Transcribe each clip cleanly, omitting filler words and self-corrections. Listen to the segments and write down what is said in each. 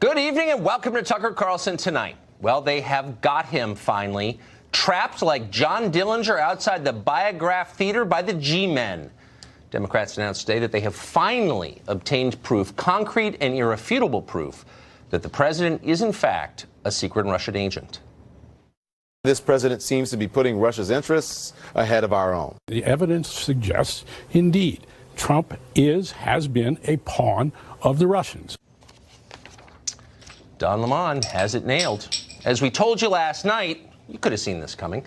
Good evening and welcome to Tucker Carlson Tonight. Well, they have got him finally, trapped like John Dillinger outside the Biograph Theater by the G-Men. Democrats announced today that they have finally obtained proof, concrete and irrefutable proof, that the president is in fact a secret Russian agent. This president seems to be putting Russia's interests ahead of our own. The evidence suggests, indeed, Trump has been a pawn of the Russians. Don Lemon has it nailed. As we told you last night, you could have seen this coming.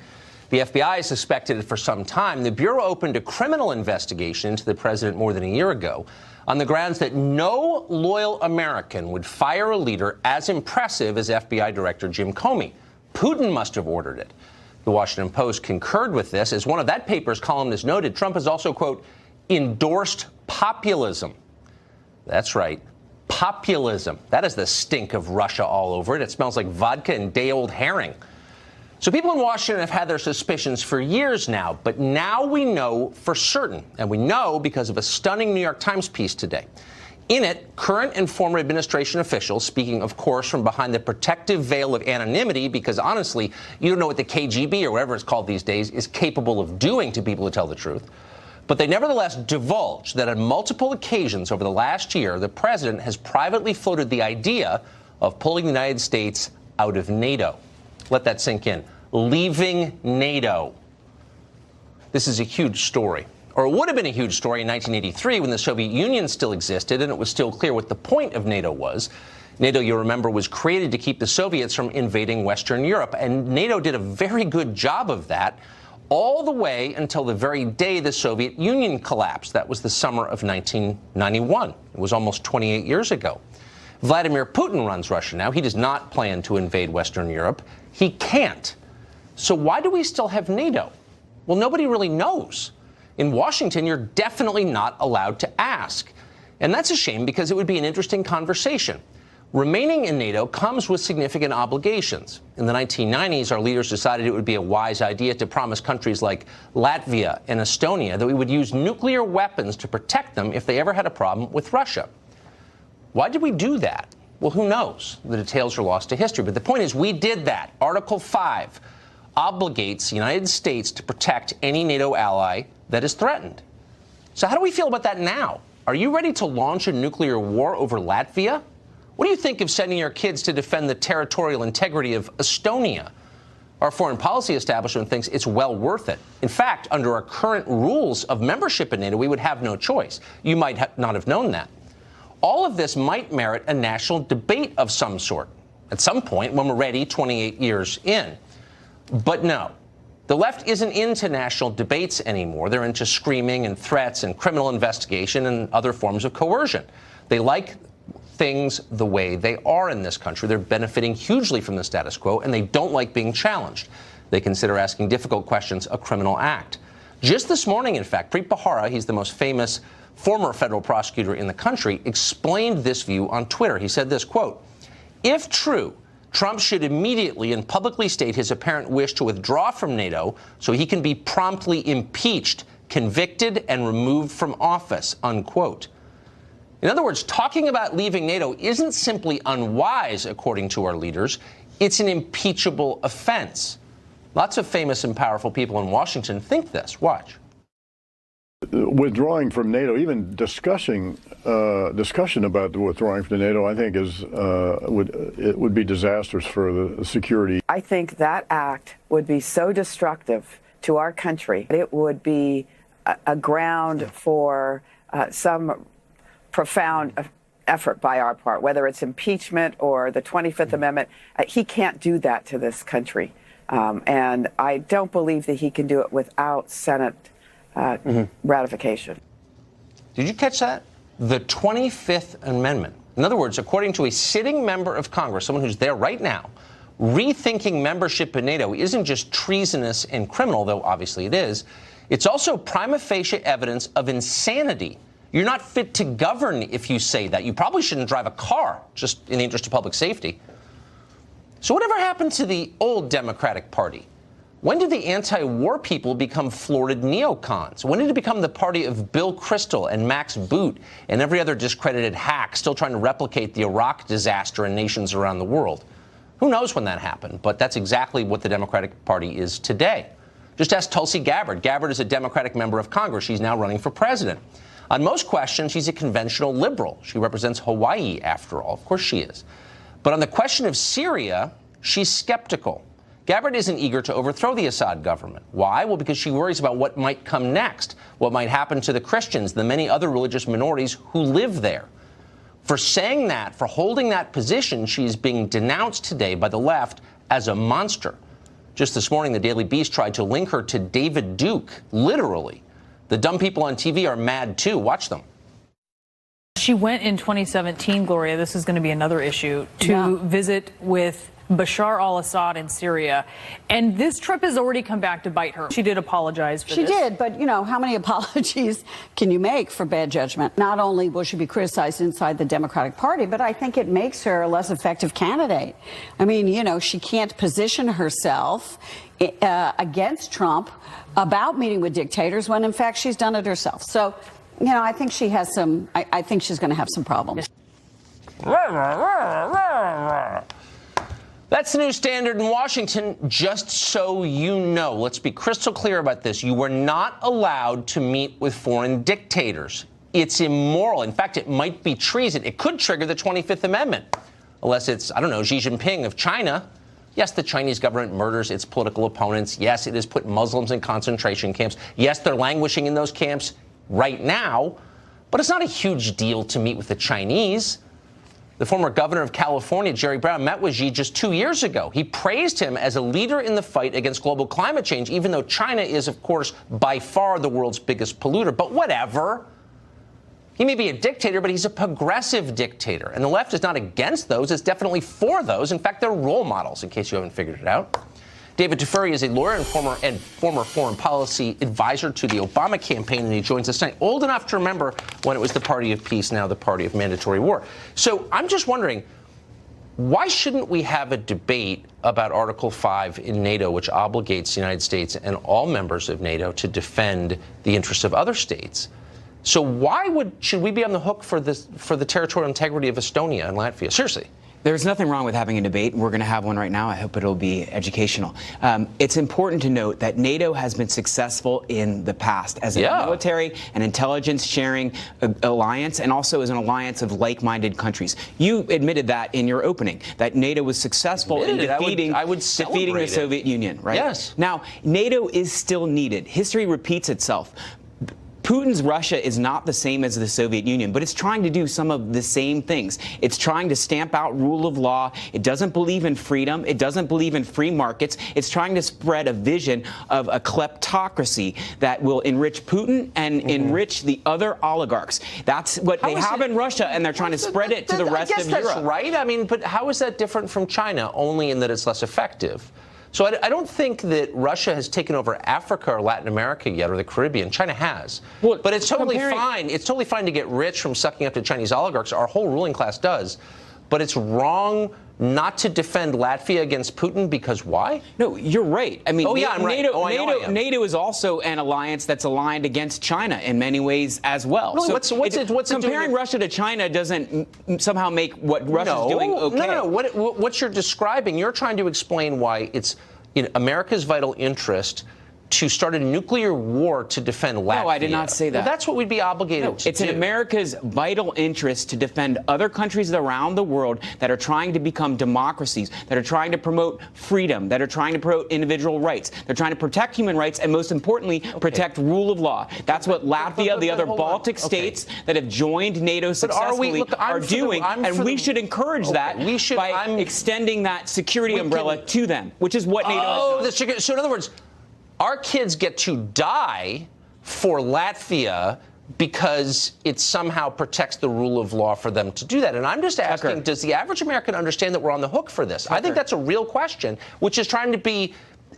The FBI suspected it for some time. The Bureau opened a criminal investigation into the president more than a year ago on the grounds that no loyal American would fire a leader as impressive as FBI Director Jim Comey. Putin must have ordered it. The Washington Post concurred with this. As one of that paper's columnists noted, Trump has also, quote, endorsed populism. That's right. Populism. That is the stink of Russia all over it. It smells like vodka and day-old herring. So people in Washington have had their suspicions for years now, but now we know for certain, and we know because of a stunning New York Times piece today. In it, current and former administration officials, speaking, of course, from behind the protective veil of anonymity, because honestly, you don't know what the KGB or whatever it's called these days is capable of doing to people who tell the truth. But they nevertheless divulged that on multiple occasions over the last year, the president has privately floated the idea of pulling the United States out of NATO. Let that sink in. Leaving NATO. This is a huge story. Or it would have been a huge story in 1983 when the Soviet Union still existed and it was still clear what the point of NATO was. NATO, you remember, was created to keep the Soviets from invading Western Europe. And NATO did a very good job of that, all the way until the very day the Soviet Union collapsed. That was the summer of 1991. It was almost 28 years ago. Vladimir Putin runs Russia now. He does not plan to invade Western Europe. He can't. So why do we still have NATO? Well, nobody really knows. In Washington, you're definitely not allowed to ask. And that's a shame because it would be an interesting conversation. Remaining in NATO comes with significant obligations. In the 1990s, our leaders decided it would be a wise idea to promise countries like Latvia and Estonia that we would use nuclear weapons to protect them if they ever had a problem with Russia. Why did we do that? Well, who knows? The details are lost to history. But the point is, we did that. Article 5 obligates the United States to protect any NATO ally that is threatened. So how do we feel about that now? Are you ready to launch a nuclear war over Latvia? What do you think of sending your kids to defend the territorial integrity of Estonia? Our foreign policy establishment thinks it's well worth it. In fact, under our current rules of membership in NATO, we would have no choice. You might not have known that. All of this might merit a national debate of some sort at some point when we're ready 28 years in. But no, the left isn't into national debates anymore. They're into screaming and threats and criminal investigation and other forms of coercion. They like things the way they are in this country. They're benefiting hugely from the status quo, and they don't like being challenged. They consider asking difficult questions a criminal act. Just this morning, in fact, Preet Bharara, he's the most famous former federal prosecutor in the country, explained this view on Twitter. He said this, quote, "If true, Trump should immediately and publicly state his apparent wish to withdraw from NATO so he can be promptly impeached, convicted, and removed from office," unquote. In other words, talking about leaving NATO isn't simply unwise, according to our leaders. It's an impeachable offense. Lots of famous and powerful people in Washington think this. Watch. Withdrawing from NATO, even discussion about the withdrawing from NATO, I think would be disastrous for the security. I think that act would be so destructive to our country. It would be a ground for some profound effort by our part, whether it's impeachment or the 25th Amendment. He can't do that to this country. And I don't believe that he can do it without Senate ratification. Did you catch that? The 25th Amendment. In other words, according to a sitting member of Congress, someone who's there right now, rethinking membership in NATO isn't just treasonous and criminal, though obviously it is. It's also prima facie evidence of insanity. You're not fit to govern if you say that. You probably shouldn't drive a car, just in the interest of public safety. So whatever happened to the old Democratic Party? When did the anti-war people become florid neocons? When did it become the party of Bill Kristol and Max Boot and every other discredited hack still trying to replicate the Iraq disaster in nations around the world? Who knows when that happened, but that's exactly what the Democratic Party is today. Just ask Tulsi Gabbard. Gabbard is a Democratic member of Congress. She's now running for president. On most questions, she's a conventional liberal. She represents Hawaii, after all. Of course she is. But on the question of Syria, she's skeptical. Gabbard isn't eager to overthrow the Assad government. Why? Well, because she worries about what might come next, what might happen to the Christians, the many other religious minorities who live there. For saying that, for holding that position, she's being denounced today by the left as a monster. Just this morning, the Daily Beast tried to link her to David Duke, literally. The dumb people on TV are mad, too. Watch them. She went in 2017, Gloria, this is going to be another issue, to visit with Bashar al-Assad in Syria. And this trip has already come back to bite her. She did apologize for this. She did, but, you know, how many apologies can you make for bad judgment? Not only will she be criticized inside the Democratic Party, but I think it makes her a less effective candidate. I mean, you know, she can't position herself against Trump about meeting with dictators when, in fact, she's done it herself. So, you know, I think she has some, I think she's going to have some problems. That's the new standard in Washington, just so you know. Let's be crystal clear about this. You were not allowed to meet with foreign dictators. It's immoral. In fact, it might be treason. It could trigger the 25th Amendment, unless it's, I don't know, Xi Jinping of China. Yes, the Chinese government murders its political opponents. Yes, it has put Muslims in concentration camps. Yes, they're languishing in those camps right now. But it's not a huge deal to meet with the Chinese. The former governor of California, Jerry Brown, met with Xi just 2 years ago. He praised him as a leader in the fight against global climate change, even though China is, of course, by far the world's biggest polluter. But whatever. He may be a dictator, but he's a progressive dictator. And the left is not against those. It's definitely for those. In fact, they're role models, in case you haven't figured it out. David Teferi is a lawyer and former foreign policy advisor to the Obama campaign, and he joins us tonight. Old enough to remember when it was the party of peace, now the party of mandatory war. So I'm just wondering, why shouldn't we have a debate about Article 5 in NATO, which obligates the United States and all members of NATO to defend the interests of other states? So why should we be on the hook for the territorial integrity of Estonia and Latvia? Seriously. There's nothing wrong with having a debate. We're going to have one right now. I hope it'll be educational. It's important to note that NATO has been successful in the past as a military and intelligence sharing alliance, and also as an alliance of like-minded countries. You admitted that in your opening, that NATO was successful in defeating the Soviet Union, right? Yes. Now, NATO is still needed. History repeats itself. Putin's Russia is not the same as the Soviet Union, but it's trying to do some of the same things. It's trying to stamp out rule of law. It doesn't believe in freedom. It doesn't believe in free markets. It's trying to spread a vision of a kleptocracy that will enrich Putin and enrich the other oligarchs. That's what they have in Russia, and they're trying to spread it to the rest of Europe. That's right. I mean, but how is that different from China? Only in that it's less effective. So I don't think that Russia has taken over Africa or Latin America yet, or the Caribbean. China has. Well, but it's totally fine. It's totally fine to get rich from sucking up to Chinese oligarchs. Our whole ruling class does. But it's wrong not to defend Latvia against Putin, because why? No, you're right. I mean, I'm right. NATO is also an alliance that's aligned against China in many ways as well. Really, so what's comparing Russia to China doesn't somehow make what Russia's doing okay. No. What you're describing, you're trying to explain why it's in America's vital interest to start a nuclear war to defend Latvia. No, I did not say that. Well, that's what we'd be obligated to do. It's in America's vital interest to defend other countries around the world that are trying to become democracies, that are trying to promote freedom, that are trying to promote individual rights. They're trying to protect human rights and, most importantly, protect rule of law. That's what Latvia, the other Baltic states that have joined NATO successfully are doing, and we should encourage that by extending that security umbrella to them, which is what NATO has done. So in other words, our kids get to die for Latvia because it somehow protects the rule of law for them to do that. And I'm just asking, does the average American understand that we're on the hook for this? I think that's a real question, which is trying to be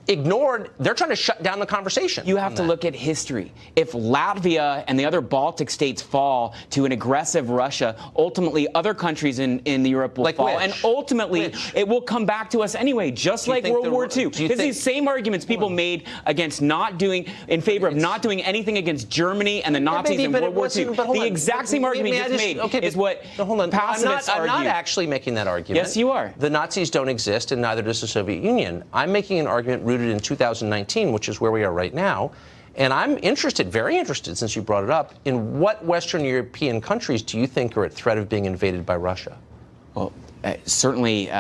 ignored. They're trying to shut down the conversation. You have to look at history. If Latvia and the other Baltic states fall to an aggressive Russia, ultimately other countries in Europe will fall. Which? And ultimately, it will come back to us anyway, just like World War II. It's these same arguments people made against in favor of not doing anything against Germany and the Nazis in World War II. The exact same argument you just made is what pacifists argue. I'm not actually making that argument. Yes, you are. The Nazis don't exist, and neither does the Soviet Union. I'm making an argument rooted in 2019, which is where we are right now. And I'm very interested, since you brought it up, in what Western European countries do you think are at threat of being invaded by Russia? Well, certainly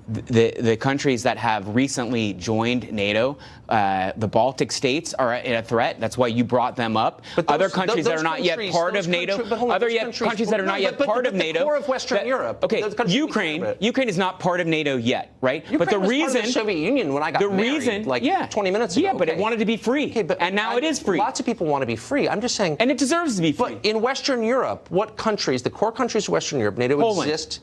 the countries that have recently joined NATO, the Baltic states are a threat. That's why you brought them up. But other countries that are not yet part of NATO, countries that are not yet part of NATO. The core of Western Europe. Okay, Ukraine is not part of NATO yet, right? Ukraine but the was reason part of the Soviet Union when I got married, like 20 minutes ago. Yeah, but it wanted to be free, and now it is free. Lots of people want to be free. I'm just saying, and it deserves to be free. But in Western Europe, what countries, the core countries of Western Europe, NATO exist?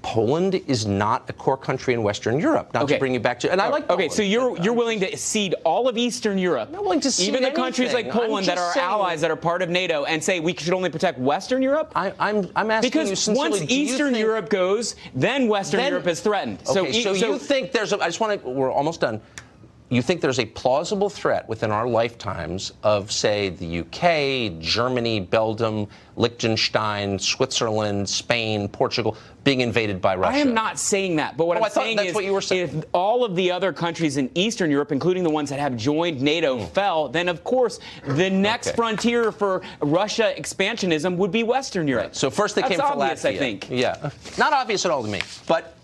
Poland is not a core country in Western Europe. Not to bring you back to, and I like Poland. Okay, so you're willing to cede all of Eastern Europe, I'm not willing to cede even the countries like Poland that are allies that are part of NATO, and say we should only protect Western Europe? I'm asking because you sincerely, once Eastern Europe goes, then Western Europe is threatened. Okay, so you think there's a? I just want to. We're almost done. You think there's a plausible threat within our lifetimes of, say, the UK, Germany, Belgium, Liechtenstein, Switzerland, Spain, Portugal being invaded by Russia? I am not saying that. But what I'm saying is, if all of the other countries in Eastern Europe, including the ones that have joined NATO, fell, then of course the next frontier for Russia expansionism would be Western Europe. Right. So first they came for obvious, Latvia. I think. Yeah. Not obvious at all to me, but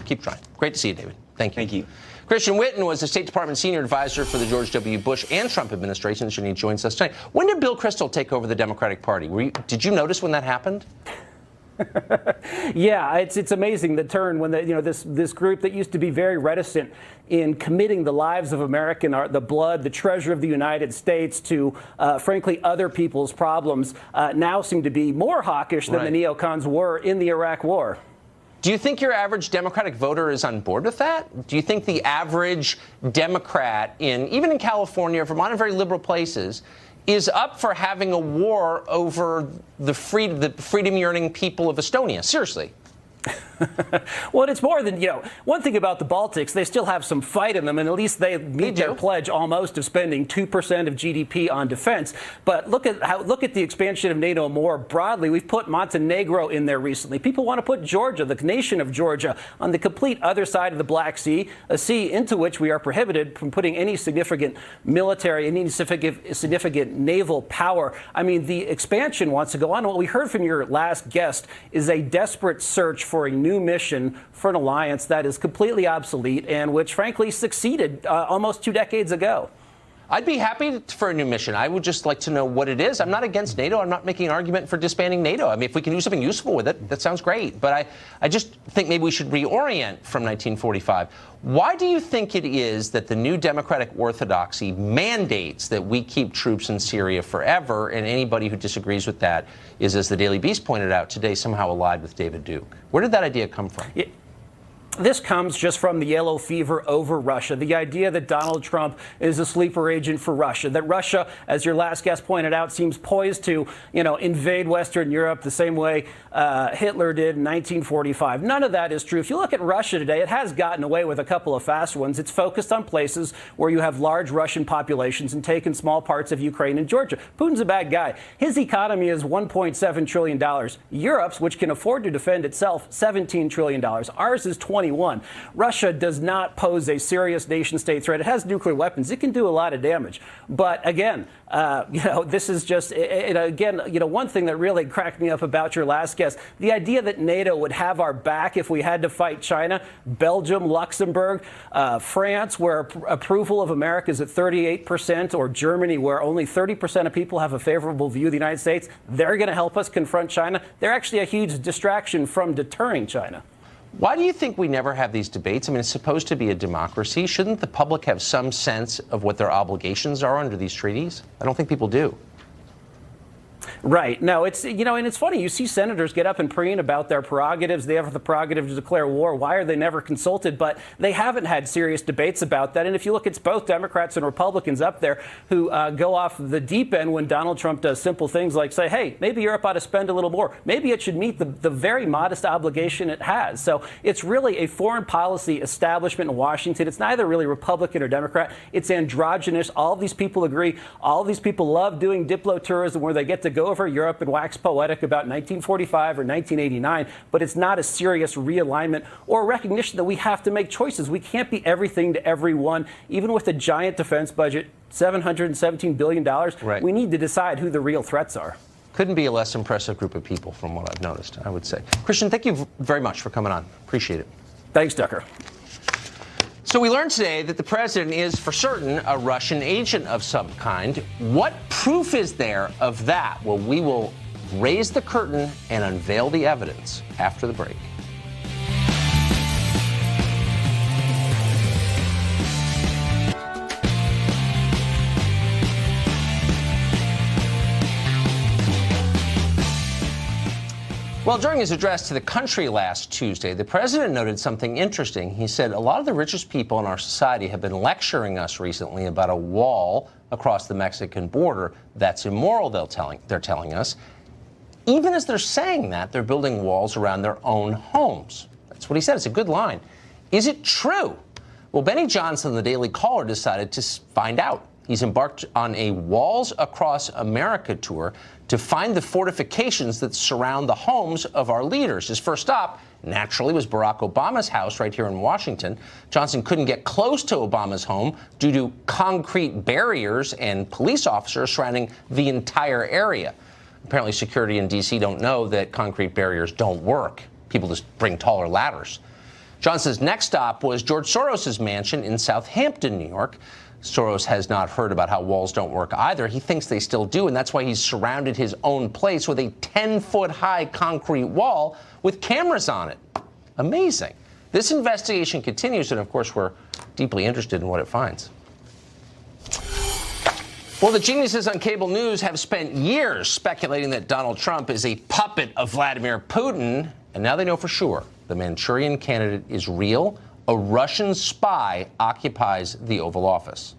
keep trying. Great to see you, David. Thank you. Thank you. Christian Whitten was the State Department senior advisor for the George W. Bush and Trump administrations, and he joins us tonight. When did Bill Kristol take over the Democratic Party? Did you notice when that happened? Yeah, it's amazing the turn when this group that used to be very reticent in committing the lives of American, the blood, the treasure of the United States to, frankly, other people's problems, now seem to be more hawkish than the neocons were in the Iraq War. Do you think your average Democratic voter is on board with that? Do you think the average Democrat even in California, Vermont, and very liberal places, is up for having a war over the freedom-yearning people of Estonia? Seriously. Well, it's more than, one thing about the Baltics, they still have some fight in them, and at least they meet their pledge almost of spending 2% of GDP on defense. But look at the expansion of NATO more broadly. We've put Montenegro in there recently. People want to put Georgia, the nation of Georgia, on the complete other side of the Black Sea, a sea into which we are prohibited from putting any significant military, any significant naval power. I mean, the expansion wants to go on. What we heard from your last guest is a desperate search for a new mission for an alliance that is completely obsolete and which, frankly, succeeded almost 2 decades ago. I'd be happy for a new mission. I would just like to know what it is. I'm not against NATO. I'm not making an argument for disbanding NATO. I mean, if we can do something useful with it, that sounds great. But I just think maybe we should reorient from 1945. Why do you think it is that the new democratic orthodoxy mandates that we keep troops in Syria forever, and anybody who disagrees with that is, as the Daily Beast pointed out today, somehow allied with David Duke? Where did that idea come from? This comes just from the yellow fever over Russia, the idea that Donald Trump is a sleeper agent for Russia, that Russia, as your last guest pointed out, seems poised to, invade Western Europe the same way Hitler did in 1945. None of that is true. If you look at Russia today, it has gotten away with a couple of fast ones. It's focused on places where you have large Russian populations and taken small parts of Ukraine and Georgia. Putin's a bad guy. His economy is $1.7 trillion. Europe's, which can afford to defend itself, $17 trillion. Ours is 21. Russia does not pose a serious nation-state threat. It has nuclear weapons. It can do a lot of damage. But again, this is just, one thing that really cracked me up about your last guest, the idea that NATO would have our back if we had to fight China, Belgium, Luxembourg, France, where approval of America is at 38%, or Germany, where only 30% of people have a favorable view of the United States. They're going to help us confront China. They're actually a huge distraction from deterring China. Why do you think we never have these debates? I mean, it's supposed to be a democracy. Shouldn't the public have some sense of what their obligations are under these treaties? I don't think people do. Right. No, it's, and it's funny. You see senators get up and preen about their prerogatives. They have the prerogative to declare war. Why are they never consulted? But they haven't had serious debates about that. And if you look, it's both Democrats and Republicans up there who go off the deep end when Donald Trump does simple things like say, hey, maybe Europe ought to spend a little more. Maybe it should meet the very modest obligation it has. So it's really a foreign policy establishment in Washington. It's neither really Republican or Democrat. It's androgynous. All of these people agree. All of these people love doing diplo-tourism where they get to go over Europe and wax poetic about 1945 or 1989. But it's not a serious realignment or recognition that we have to make choices. We can't be everything to everyone. Even with a giant defense budget, $717 billion, right. We need to decide who the real threats are. Couldn't be a less impressive group of people from what I've noticed, I would say. Christian, thank you very much for coming on. Appreciate it. Thanks, Tucker. So we learned today that the president is, for certain, a Russian agent of some kind. What proof is there of that? Well, we will raise the curtain and unveil the evidence after the break. Well, during his address to the country last Tuesday, the president noted something interesting. He said a lot of the richest people in our society have been lecturing us recently about a wall across the Mexican border that's immoral, they're telling us. Even as they're saying that, they're building walls around their own homes. That's what he said. It's a good line. Is it true? Well, Benny Johnson, the Daily Caller, decided to find out. He's embarked on a Walls Across America tour to find the fortifications that surround the homes of our leaders. His first stop, naturally, was Barack Obama's house right here in Washington. Johnson couldn't get close to Obama's home due to concrete barriers and police officers surrounding the entire area. Apparently, security in D.C. don't know that concrete barriers don't work. People just bring taller ladders. Johnson's next stop was George Soros's mansion in Southampton, New York. Soros has not heard about how walls don't work either. He thinks they still do, and that's why he's surrounded his own place with a 10-foot-high concrete wall with cameras on it. Amazing. This investigation continues, and of course, we're deeply interested in what it finds. Well, the geniuses on cable news have spent years speculating that Donald Trump is a puppet of Vladimir Putin, and now they know for sure the Manchurian candidate is real. A Russian spy occupies the Oval Office.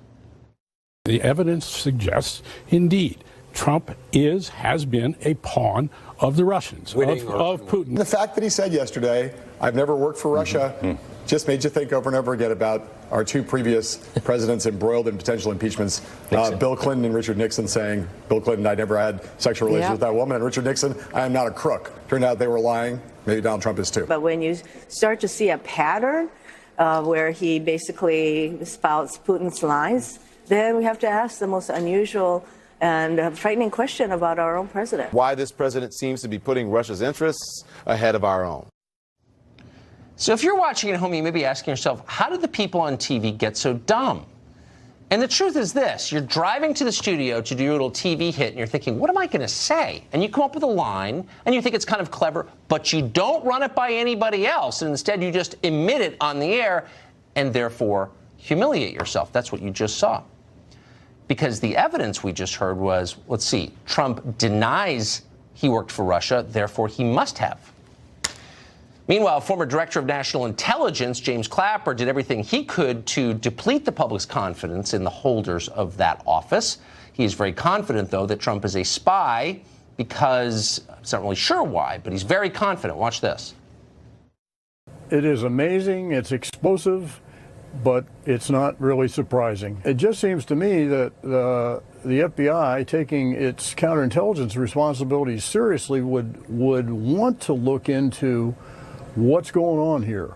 The evidence suggests, indeed, Trump has been a pawn of the Russians, of Putin. The fact that he said yesterday, I've never worked for Russia, just made you think over and over again about our two previous presidents embroiled in potential impeachments. Bill Clinton and Richard Nixon saying, Bill Clinton, I never had sexual relations with that woman, and Richard Nixon, I am not a crook. Turned out they were lying. Maybe Donald Trump is too. But when you start to see a pattern where he basically spouts Putin's lies, then we have to ask the most unusual and frightening question about our own president. Why this president seems to be putting Russia's interests ahead of our own. So if you're watching at home, you may be asking yourself, how did the people on TV get so dumb? And the truth is this. You're driving to the studio to do your little TV hit, and you're thinking, what am I going to say? And you come up with a line, and you think it's kind of clever, but you don't run it by anybody else. And instead, you just emit it on the air and therefore humiliate yourself. That's what you just saw. Because the evidence we just heard was, let's see, Trump denies he worked for Russia, therefore he must have. Meanwhile, former Director of National Intelligence, James Clapper, did everything he could to deplete the public's confidence in the holders of that office. He is very confident, though, that Trump is a spy because he's not really sure why, but he's very confident. Watch this. It is amazing. It's explosive, but it's not really surprising. It just seems to me that the FBI, taking its counterintelligence responsibilities seriously, would want to look into what's going on here,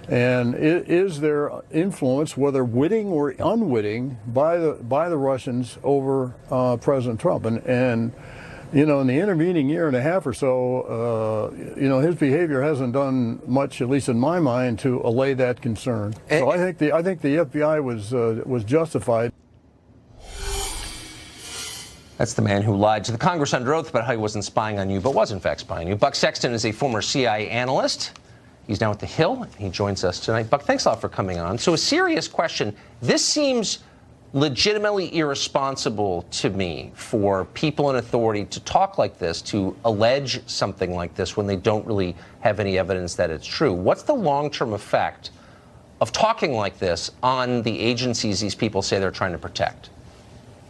and is there influence, whether witting or unwitting, by the Russians over President Trump? And in the intervening year and a half or so, his behavior hasn't done much, at least in my mind, to allay that concern. So I think the FBI was justified. That's the man who lied to the Congress under oath about how he wasn't spying on you, but was in fact spying on you. Buck Sexton is a former CIA analyst. He's now at the Hill, and he joins us tonight. Buck, thanks a lot for coming on. So a serious question. This seems legitimately irresponsible to me for people in authority to talk like this, to allege something like this when they don't really have any evidence that it's true. What's the long-term effect of talking like this on the agencies these people say they're trying to protect?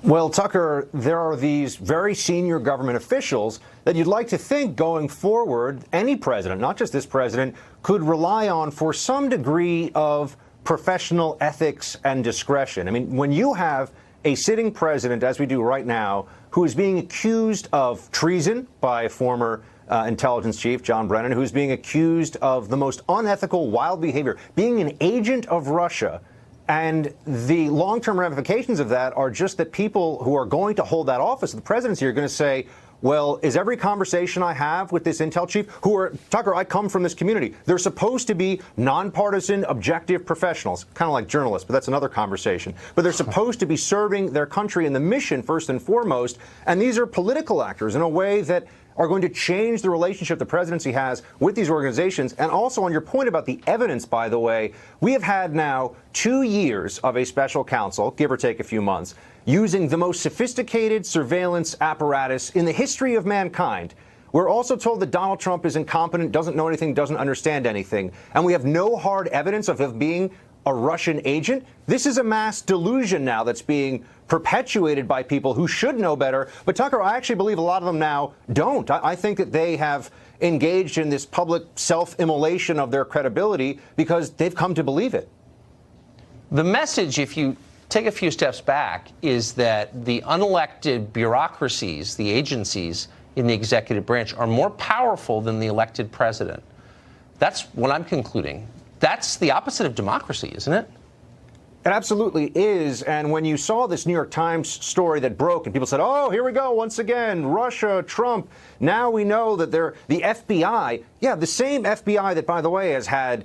Well, Tucker, there are these very senior government officials that you'd like to think going forward, any president, not just this president, could rely on for some degree of professional ethics and discretion. I mean, when you have a sitting president, as we do right now, who is being accused of treason by a former intelligence chief, John Brennan, who's being accused of the most unethical, wild behavior, being an agent of Russia, and the long-term ramifications of that are just that people who are going to hold that office, the presidency, are going to say, well, is every conversation I have with this intel chief, Tucker, I come from this community. They're supposed to be nonpartisan, objective professionals, kind of like journalists, but that's another conversation. But they're supposed to be serving their country and the mission first and foremost. And these are political actors in a way that are going to change the relationship the presidency has with these organizations. And also on your point about the evidence, by the way, we have had now 2 years of a special counsel, give or take a few months, using the most sophisticated surveillance apparatus in the history of mankind. We're also told that Donald Trump is incompetent, doesn't know anything, doesn't understand anything, and we have no hard evidence of him being a Russian agent. This is a mass delusion now that's being perpetuated by people who should know better. But Tucker, I actually believe a lot of them now don't. I think that they have engaged in this public self-immolation of their credibility because they've come to believe it. The message, if you take a few steps back, is that the unelected bureaucracies, the agencies in the executive branch, are more powerful than the elected president. That's what I'm concluding. That's the opposite of democracy, isn't it? It absolutely is. And when you saw this New York Times story that broke and people said, oh, here we go once again, Russia, Trump, now we know that they're the FBI. Yeah, the same FBI that, by the way, has had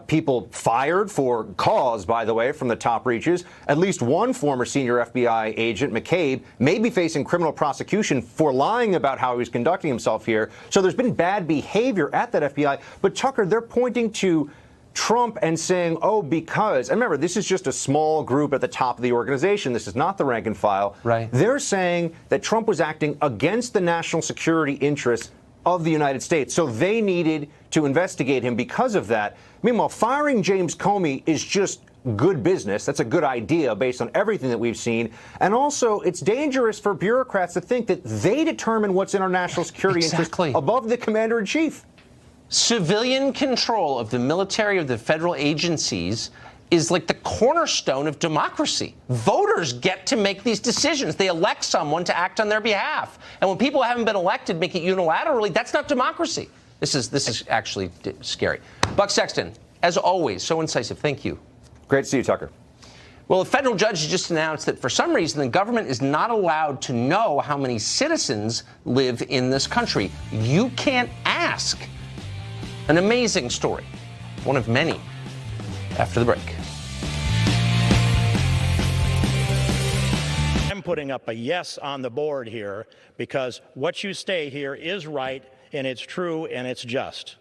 people fired for cause, by the way, from the top reaches. At least one former senior FBI agent, McCabe, may be facing criminal prosecution for lying about how he was conducting himself here. So there's been bad behavior at that FBI. But, Tucker, they're pointing to Trump and saying, oh, because, and remember, this is just a small group at the top of the organization. This is not the rank and file. Right. They're saying that Trump was acting against the national security interests of the United States. So they needed to investigate him because of that. Meanwhile, firing James Comey is just good business. That's a good idea based on everything that we've seen. And also, it's dangerous for bureaucrats to think that they determine what's in our national security interest above the commander-in-chief. Civilian control of the military, of the federal agencies, is like the cornerstone of democracy. Voters get to make these decisions. They elect someone to act on their behalf. And when people haven't been elected, make it unilaterally, that's not democracy. This is actually scary. Buck Sexton, as always, so incisive. Thank you. Great to see you, Tucker. Well, a federal judge just announced that for some reason the government is not allowed to know how many citizens live in this country. You can't ask. An amazing story, one of many, after the break. I'm putting up a yes on the board here because what you say here is right and it's true and it's just.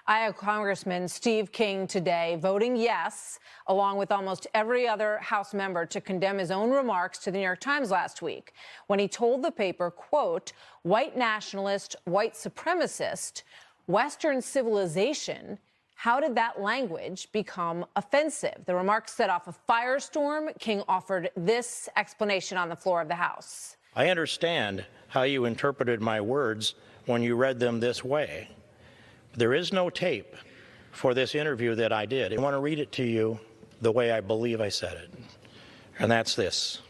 Iowa Congressman Steve King today voting yes, along with almost every other House member, to condemn his own remarks to the New York Times last week when he told the paper, quote, white nationalist, white supremacist, Western civilization, how did that language become offensive? The remarks set off a firestorm. King offered this explanation on the floor of the House. I understand how you interpreted my words when you read them this way. There is no tape for this interview that I did. I want to read it to you the way I believe I said it. And that's this.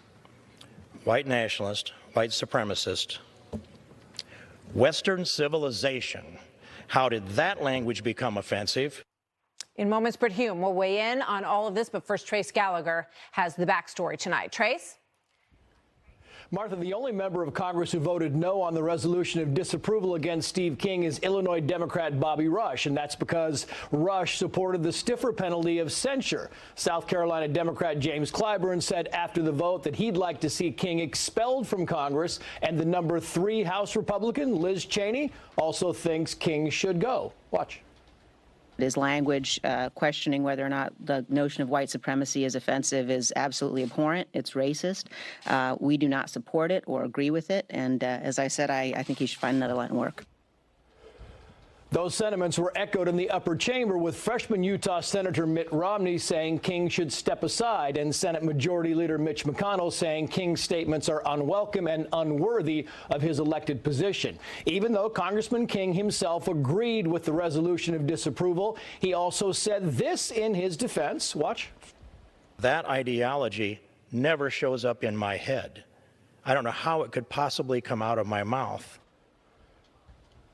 White nationalist, white supremacist, Western civilization. How did that language become offensive? In moments, Britt Hume will weigh in on all of this, but first, Trace Gallagher has the backstory tonight. Trace? Martha, the only member of Congress who voted no on the resolution of disapproval against Steve King is Illinois Democrat Bobby Rush, and that's because Rush supported the stiffer penalty of censure. South Carolina Democrat James Clyburn said after the vote that he'd like to see King expelled from Congress, and the number 3 House Republican, Liz Cheney, also thinks King should go. Watch. His language questioning whether or not the notion of white supremacy is offensive is absolutely abhorrent. It's racist. We do not support it or agree with it. And as I said, I think he should find another line of work. Those sentiments were echoed in the upper chamber, with freshman Utah Senator Mitt Romney saying King should step aside, and Senate Majority Leader Mitch McConnell saying King's statements are unwelcome and unworthy of his elected position. Even though Congressman King himself agreed with the resolution of disapproval, he also said this in his defense. Watch. That ideology never shows up in my head. I don't know how it could possibly come out of my mouth.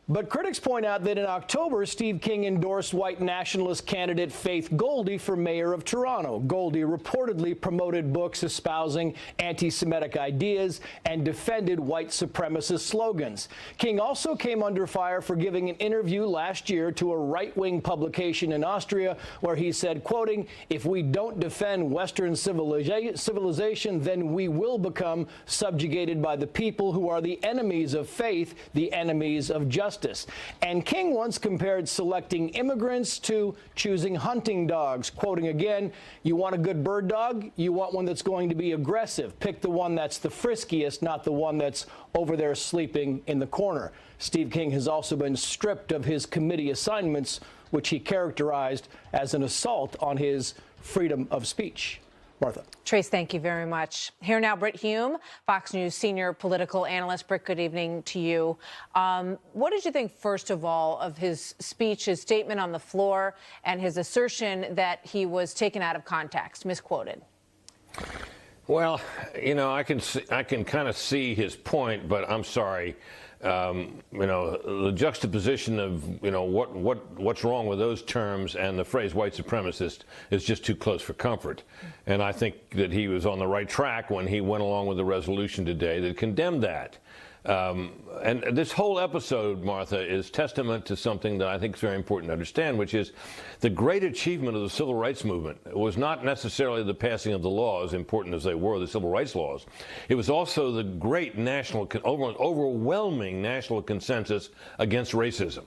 But critics point out that in October, Steve King endorsed white nationalist candidate Faith Goldy for mayor of Toronto. Goldy reportedly promoted books espousing anti-Semitic ideas and defended white supremacist slogans. King also came under fire for giving an interview last year to a right-wing publication in Austria, where he said, quoting, "If we don't defend Western civilization, then we will become subjugated by the people who are the enemies of faith, the enemies of justice." And King once compared selecting immigrants to choosing hunting dogs, quoting again, "You want a good bird dog? You want one that's going to be aggressive. Pick the one that's the friskiest, not the one that's over there sleeping in the corner." Steve King has also been stripped of his committee assignments, which he characterized as an assault on his freedom of speech. Martha. Trace, thank you very much. Here now, Britt Hume, Fox News senior political analyst. Britt, good evening to you. What did you think, first of all, of his speech, his statement on the floor, and his assertion that he was taken out of context, misquoted? Well, you know, I can kind of see his point, but I'm sorry. You know, the juxtaposition of, you know, what's wrong with those terms and the phrase white supremacist is just too close for comfort. And I think that he was on the right track when he went along with the resolution today that condemned that. And this whole episode, Martha, is testament to something that I think is very important to understand, which is the great achievement of the civil rights movement was not necessarily the passing of the laws, important as they were, the civil rights laws. It was also the great national, overwhelming national consensus against racism.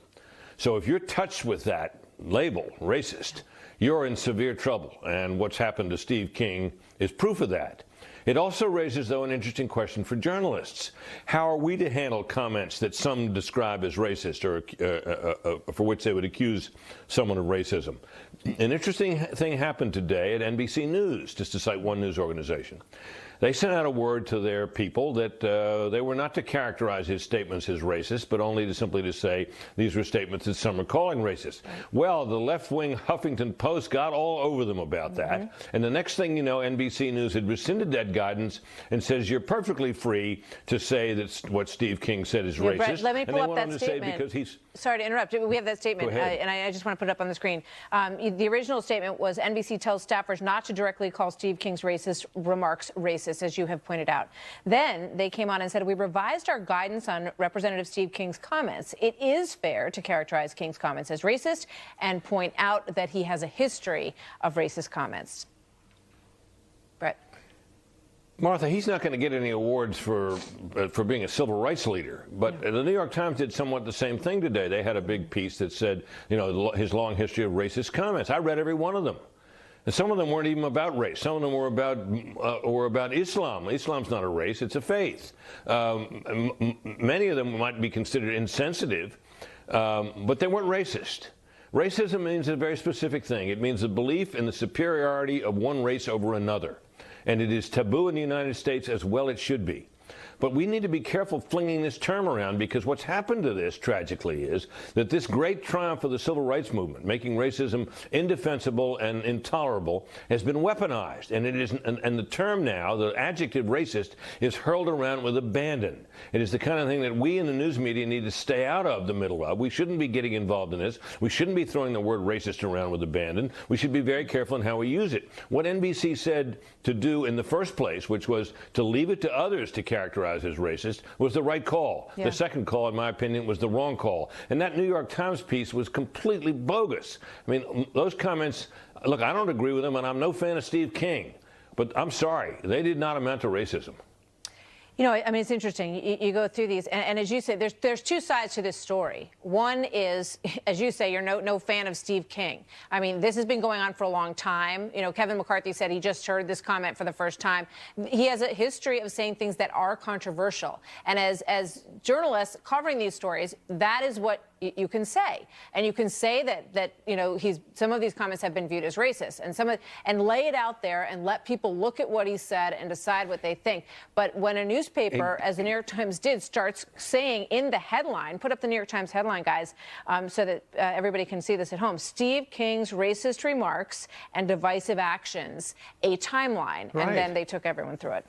So if you're touched with that label, racist, you're in severe trouble. And what's happened to Steve King is proof of that. It also raises, though, an interesting question for journalists. How are we to handle comments that some describe as racist or for which they would accuse someone of racism? An interesting thing happened today at NBC News, just to cite one news organization. They sent out a word to their people that they were not to characterize his statements as racist, but only simply to say these were statements that some are calling racist. Well, the left-wing Huffington Post got all over them about that. And the next thing you know, NBC News had rescinded that guidance and says you're perfectly free to say that what Steve King said is racist. Brett, let me pull up that statement. Because he's Sorry to interrupt. We have that statement, and I just want to put it up on the screen. The original statement was NBC tells staffers not to directly call Steve King's racist remarks racist, as you have pointed out. Then they came on and said, we revised our guidance on Representative Steve King's comments. It is fair to characterize King's comments as racist and point out that he has a history of racist comments. Brett. Martha, he's not going to get any awards for being a civil rights leader. But the New York Times did somewhat the same thing today. They had a big piece that said, you know, his long history of racist comments. I read every one of them. And some of them weren't even about race. Some of them were about Islam. Islam's not a race, it's a faith. Many of them might be considered insensitive, but they weren't racist. Racism means a very specific thing. It means the belief in the superiority of one race over another. And it is taboo in the United States, as well it should be. But we need to be careful flinging this term around, because what's happened to this, tragically, is that this great triumph of the civil rights movement, making racism indefensible and intolerable, has been weaponized. And it is, and the term now, the adjective racist, is hurled around with abandon. It is the kind of thing that we in the news media need to stay out of the middle of. We shouldn't be getting involved in this. We shouldn't be throwing the word racist around with abandon. We should be very careful in how we use it. What NBC said to do in the first place, which was to leave it to others to characterize as racist, was the right call. Yeah. The second call, in my opinion, was the wrong call. And that New York Times piece was completely bogus. I mean, those comments, look, I don't agree with them, and I'm no fan of Steve King, but I'm sorry, they did not amount to racism. You know, I mean, it's interesting. You go through these, and as you say, there's two sides to this story. One is, as you say, you're no fan of Steve King. I mean, this has been going on for a long time. You know, Kevin McCarthy said he just heard this comment for the first time. He has a history of saying things that are controversial. And as journalists covering these stories, that is what you can say. And you can say that you know, some of these comments have been viewed as racist, and lay it out there and let people look at what he said and decide what they think. But when a newspaper, as the New York Times did, starts saying in the headline, put up the New York Times headline, guys, so that everybody can see this at home, Steve King's racist remarks and divisive actions, a timeline. Right. And then they took everyone through it.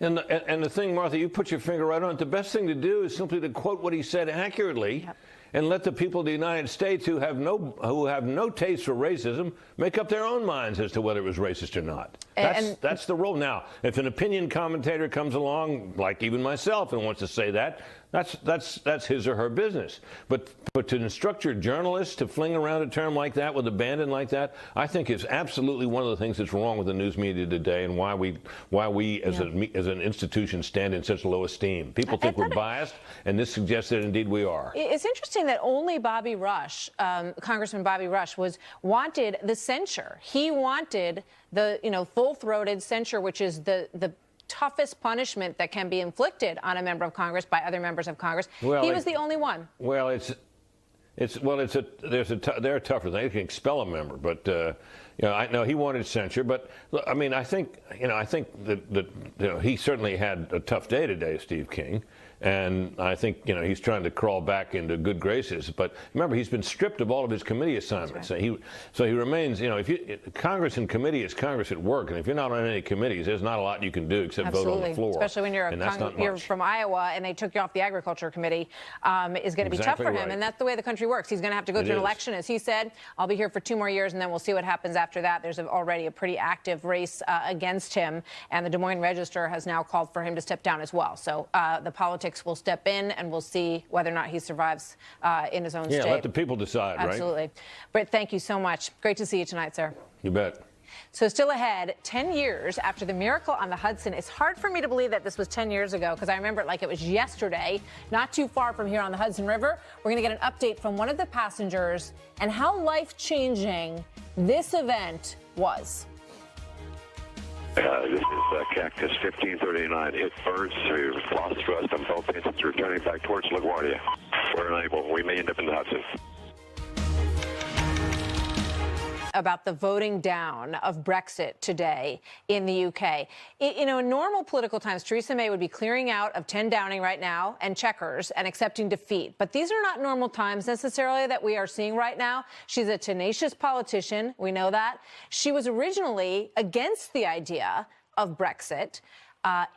And the thing, Martha, you put your finger right on it. The best thing to do is simply to quote what he said accurately, and let the people of the United States who have no taste for racism make up their own minds as to whether it was racist or not. That's the rule. Now, if an opinion commentator comes along, like even myself, and wants to say that's his or her business. But to instruct your journalists to fling around a term like that with abandon like that, I think is absolutely one of the things that's wrong with the news media today, and why we as an institution stand in such low esteem. People think we're biased, and this suggests that indeed we are. It's interesting that only Bobby Rush, Congressman Bobby Rush, wanted the censure. He wanted the full-throated censure, which is the toughest punishment that can be inflicted on a member of Congress by other members of Congress. Well, he was the only one. Well, they're tougher. They can expel a member, but I know he wanted censure. But I mean, I think that he certainly had a tough day today, Steve King. And I think, he's trying to crawl back into good graces. But remember, he's been stripped of all of his committee assignments. Right. So he remains, Congress and committee is Congress at work. And if you're not on any committees, there's not a lot you can do except vote on the floor. Especially when you're from Iowa and they took you off the Agriculture Committee, is going to be tough for him. Right. And that's the way the country works. He's going to have to go through an election. As he said, I'll be here for 2 more years, and then we'll see what happens after that. There's already a pretty active race against him. And the Des Moines Register has now called for him to step down as well. So the politics will step in, and we'll see whether or not he survives in his own state. Yeah, let the people decide, right? Absolutely. Britt, thank you so much. Great to see you tonight, sir. You bet. So still ahead, 10 years after the miracle on the Hudson. It's hard for me to believe that this was 10 years ago, because I remember it like it was yesterday, not too far from here on the Hudson River. We're going to get an update from one of the passengers and how life-changing this event was. This is Cactus 1539. Hit birds. We've lost thrust on both engines, returning back towards LaGuardia. We're unable. We may end up in the Hudson. About the voting down of Brexit today in the UK. In normal political times, Theresa May would be clearing out of 10 Downing right now and Chequers and accepting defeat. But these are not normal times necessarily that we are seeing right now. She's a tenacious politician. We know that. She was originally against the idea of Brexit.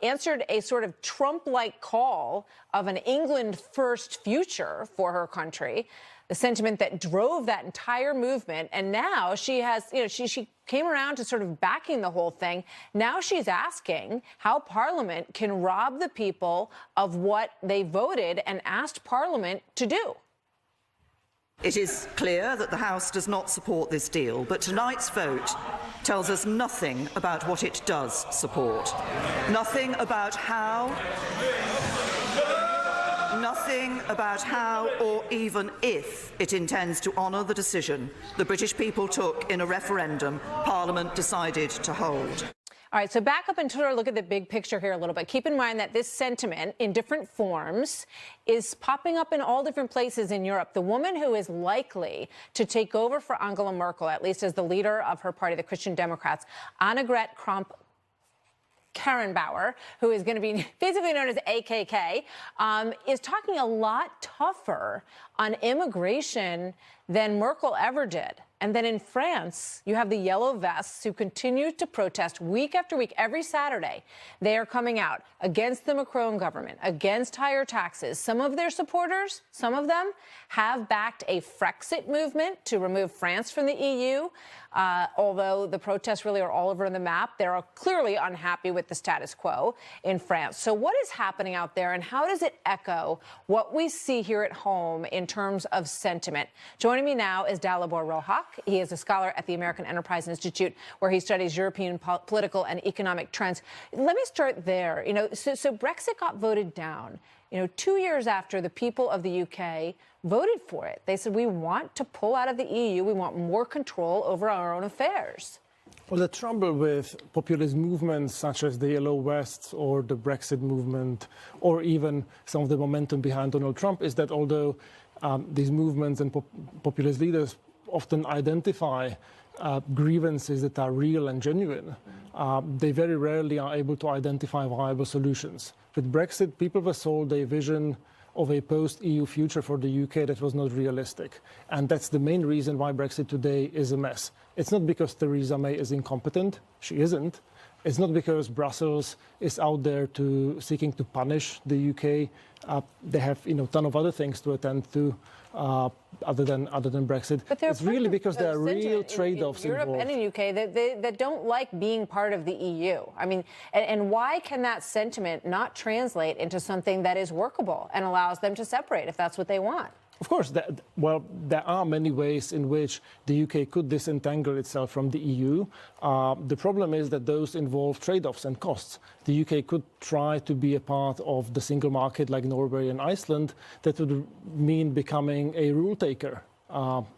Answered a sort of Trump-like call of an England-first future for her country, the sentiment that drove that entire movement. And now she has, she came around to sort of backing the whole thing. Now she's asking how Parliament can rob the people of what they voted and asked Parliament to do. It is clear that the House does not support this deal, but tonight's vote tells us nothing about what it does support. Nothing about how, or even if it intends to honour the decision the British people took in a referendum Parliament decided to hold. All right, so back up and sort of look at the big picture here a little bit. Keep in mind that this sentiment in different forms is popping up in all different places in Europe. The woman who is likely to take over for Angela Merkel, at least as the leader of her party, the Christian Democrats, Annegret Kramp-Karrenbauer, who is going to be basically known as AKK, is talking a lot tougher on immigration than Merkel ever did. And then in France, you have the Yellow Vests who continue to protest week after week, every Saturday. They are coming out against the Macron government, against higher taxes. Some of their supporters, some of them, have backed a Frexit movement to remove France from the EU. although the protests really are all over the map. They're clearly unhappy with the status quo in France. So what is happening out there, and how does it echo what we see here at home in terms of sentiment? Joining me now is Dalibor Rohac. He is a scholar at the American Enterprise Institute, where he studies European political and economic trends. Let me start there. So Brexit got voted down. 2 years after the people of the UK voted for it. They said, we want to pull out of the EU. We want more control over our own affairs. Well, the trouble with populist movements such as the Yellow Vests or the Brexit movement, or even some of the momentum behind Donald Trump, is that although these movements and populist leaders often identify grievances that are real and genuine, they very rarely are able to identify viable solutions. With Brexit, people were sold a vision of a post-EU future for the UK that was not realistic. And that's the main reason why Brexit today is a mess. It's not because Theresa May is incompetent. She isn't. It's not because Brussels is out there seeking to punish the UK. They have a ton of other things to attend to other than Brexit. But it's really because there are real trade-offs in Europe involved. and in UK that don't like being part of the EU. I mean, and why can that sentiment not translate into something that is workable and allows them to separate if that's what they want? Of course, there are many ways in which the UK could disentangle itself from the EU. The problem is that those involve trade-offs and costs. The UK could try to be a part of the single market like Norway and Iceland. That would mean becoming a rule taker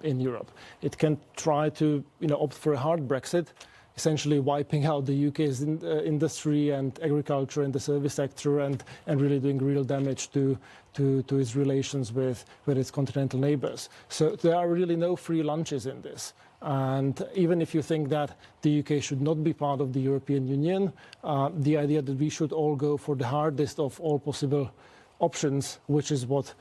in Europe. It can try to opt for a hard Brexit, essentially wiping out the UK's industry and agriculture and the service sector and really doing real damage to its relations with its continental neighbours. So there are really no free lunches in this. And even if you think that the UK should not be part of the European Union, the idea that we should all go for the hardest of all possible options, which is what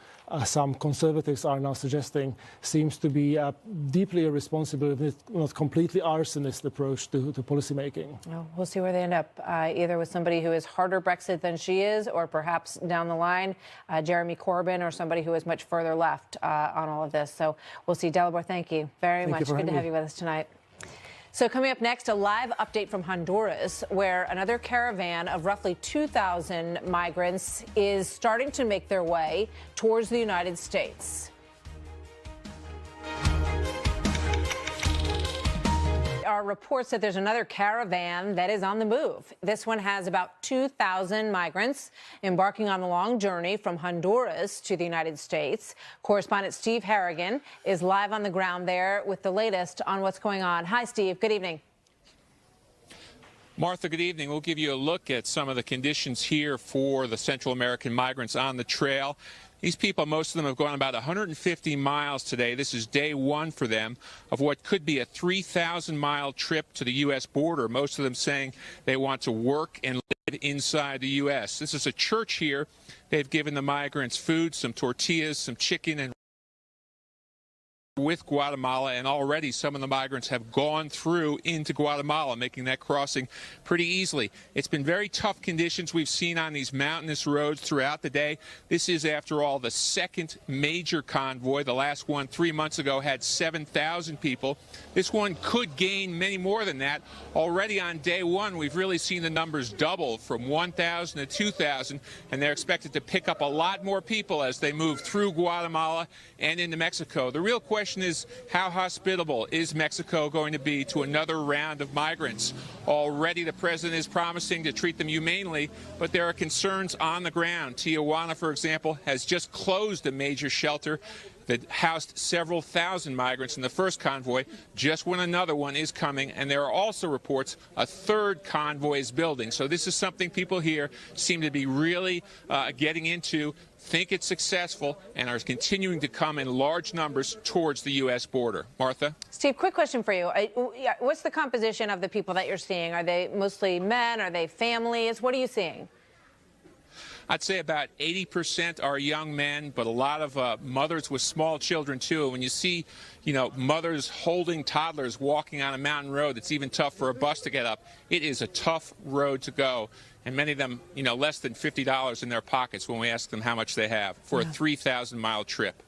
some conservatives are now suggesting, seems to be a deeply irresponsible, if not completely arsonist approach to policy making. Well, we'll see where they end up, either with somebody who is harder Brexit than she is, or perhaps down the line, Jeremy Corbyn, or somebody who is much further left on all of this. So we'll see. Dalibor, thank you very much. Good to have you with us tonight. So coming up next, a live update from Honduras, where another caravan of roughly 2,000 migrants is starting to make their way towards the United States. Our reports that there's another caravan that is on the move. This one has about 2,000 migrants embarking on the long journey from Honduras to the United States. Correspondent Steve Harrigan is live on the ground there with the latest on what's going on. Hi, Steve. Good evening. Martha, good evening. We'll give you a look at some of the conditions here for the Central American migrants on the trail. These people, most of them have gone about 150 miles today. This is day one for them of what could be a 3,000-mile trip to the U.S. border, most of them saying they want to work and live inside the U.S. This is a church here. They've given the migrants food, some tortillas, some chicken, and with Guatemala, and already some of the migrants have gone through into Guatemala, making that crossing pretty easily. It's been very tough conditions we've seen on these mountainous roads throughout the day. This is, after all, the second major convoy. The last one 3 months ago had 7,000 people. This one could gain many more than that. Already on day one, we've really seen the numbers double from 1,000 to 2,000, and they're expected to pick up a lot more people as they move through Guatemala and into Mexico. The real question is, how hospitable is Mexico going to be to another round of migrants? Already the president is promising to treat them humanely, but there are concerns on the ground. Tijuana, for example, has just closed a major shelter that housed several thousand migrants in the first convoy, just when another one is coming. And there are also reports a third convoy is building. So this is something people here seem to be really getting into, think it's successful, and are continuing to come in large numbers towards the U.S. border. Martha? Steve, quick question for you. What's the composition of the people that you're seeing? Are they mostly men? Are they families? What are you seeing? I'd say about 80% are young men, but a lot of mothers with small children, too. When you see, mothers holding toddlers walking on a mountain road, it's even tough for a bus to get up. It is a tough road to go. And many of them, less than $50 in their pockets when we ask them how much they have for a 3,000-mile trip.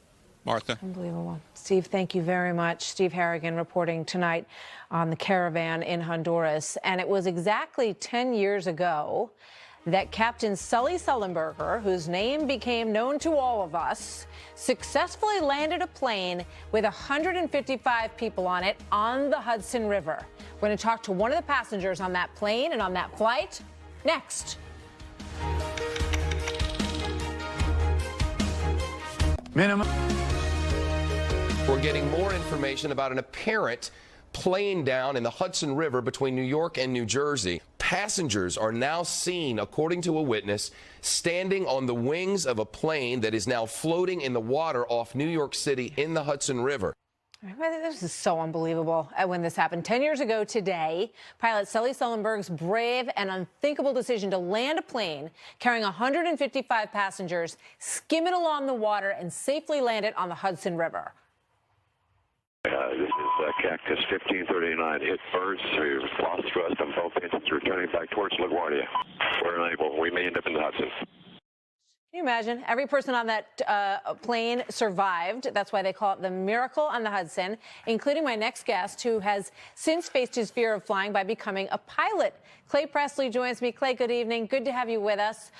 Martha. Unbelievable. Steve, thank you very much. Steve Harrigan reporting tonight on the caravan in Honduras. And it was exactly 10 years ago that Captain Sully Sullenberger, whose name became known to all of us, successfully landed a plane with 155 people on it on the Hudson River. We're going to talk to one of the passengers on that plane and on that flight next. Minimum. We're getting more information about an apparent plane down in the Hudson River between New York and New Jersey. Passengers are now seen, according to a witness, standing on the wings of a plane that is now floating in the water off New York City in the Hudson River. This is so unbelievable when this happened. 10 years ago today, pilot Sully Sullenberger's brave and unthinkable decision to land a plane carrying 155 passengers, skim it along the water, and safely land it on the Hudson River. This is Cactus 1539. Hit birds. We've lost thrust on both engines, returning back towards LaGuardia. We're unable. We may end up in the Hudson. Can you imagine? Every person on that plane survived. That's why they call it the Miracle on the Hudson, including my next guest, who has since faced his fear of flying by becoming a pilot. Clay Presley joins me. Clay, good evening. Good to have you with us.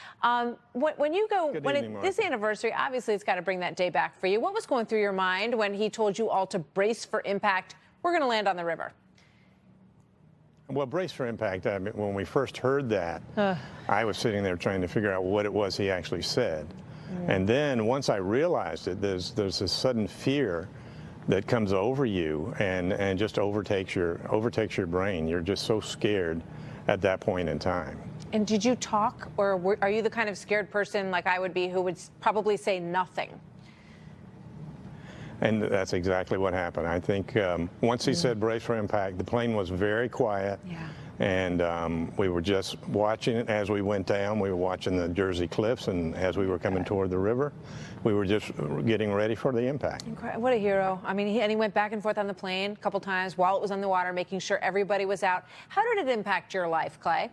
This anniversary, obviously, it's got to bring that day back for you. What was going through your mind when he told you all to brace for impact? We're going to land on the river. Well, brace for impact, I mean, when we first heard that, I was sitting there trying to figure out what it was he actually said. And then once I realized it, there's this sudden fear that comes over you and just overtakes your brain. You're just so scared at that point in time. And did you talk, or are you the kind of scared person like I would be who would probably say nothing? And that's exactly what happened. I think once he said brace for impact, the plane was very quiet. Yeah. And we were just watching it as we went down. We were watching the Jersey cliffs, and as we were coming toward the river, we were just getting ready for the impact. What a hero. I mean, he went back and forth on the plane a couple times while it was on the water, making sure everybody was out. How did it impact your life, Clay?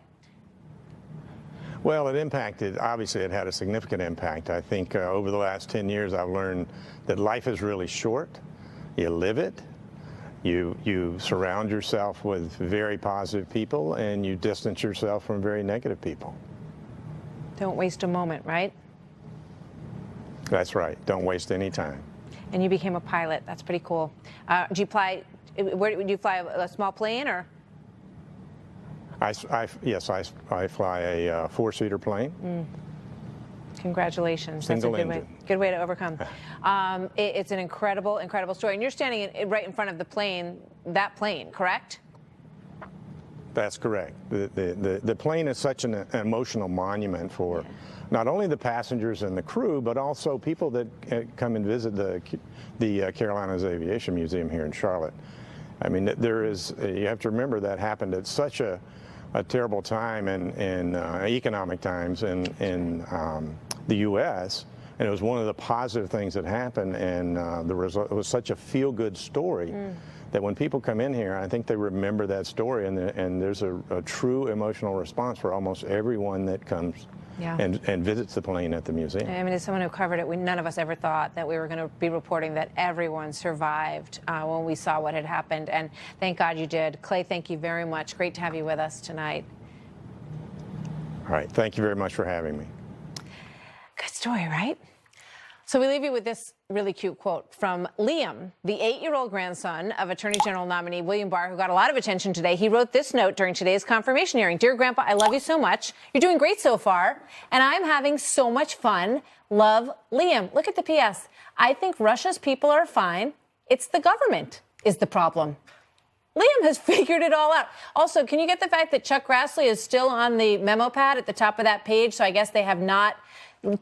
Well, obviously it had a significant impact. I think over the last 10 years I've learned that life is really short. You live it, you surround yourself with very positive people, and you distance yourself from very negative people. Don't waste a moment, right? That's right. Don't waste any time. And you became a pilot. That's pretty cool. Do you fly a small plane, or? Yes, I fly a four-seater plane. Congratulations. Single That's a engine. good way to overcome. It's an incredible, incredible story. And you're standing right in front of that plane, correct? That's correct. The plane is such an emotional monument for not only the passengers and the crew, but also people that come and visit the Carolinas Aviation Museum here in Charlotte. I mean, you have to remember that happened at such a terrible time in economic times in the U.S., and it was one of the positive things that happened, and the result, it was such a feel-good story that when people come in here, I think they remember that story, and there's a true emotional response for almost everyone that comes and visits the plane at the museum. I mean, as someone who covered it, none of us ever thought that we were going to be reporting that everyone survived when we saw what had happened, and thank God you did. Clay, thank you very much. Great to have you with us tonight. All right. Thank you very much for having me. Good story, right? So we leave you with this really cute quote from Liam, the 8-year-old grandson of Attorney General nominee William Barr, who got a lot of attention today. He wrote this note during today's confirmation hearing. Dear Grandpa, I love you so much. You're doing great so far, and I'm having so much fun. Love, Liam. Look at the PS. I think Russia's people are fine. It's the government is the problem. Liam has figured it all out. Also, can you get the fact that Chuck Grassley is still on the memo pad at the top of that page? So I guess they have not...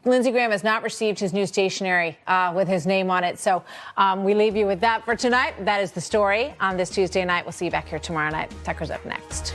Lindsey Graham has not received his new stationery with his name on it. So we leave you with that for tonight. That is the story on this Tuesday night. We'll see you back here tomorrow night. Tucker's up next.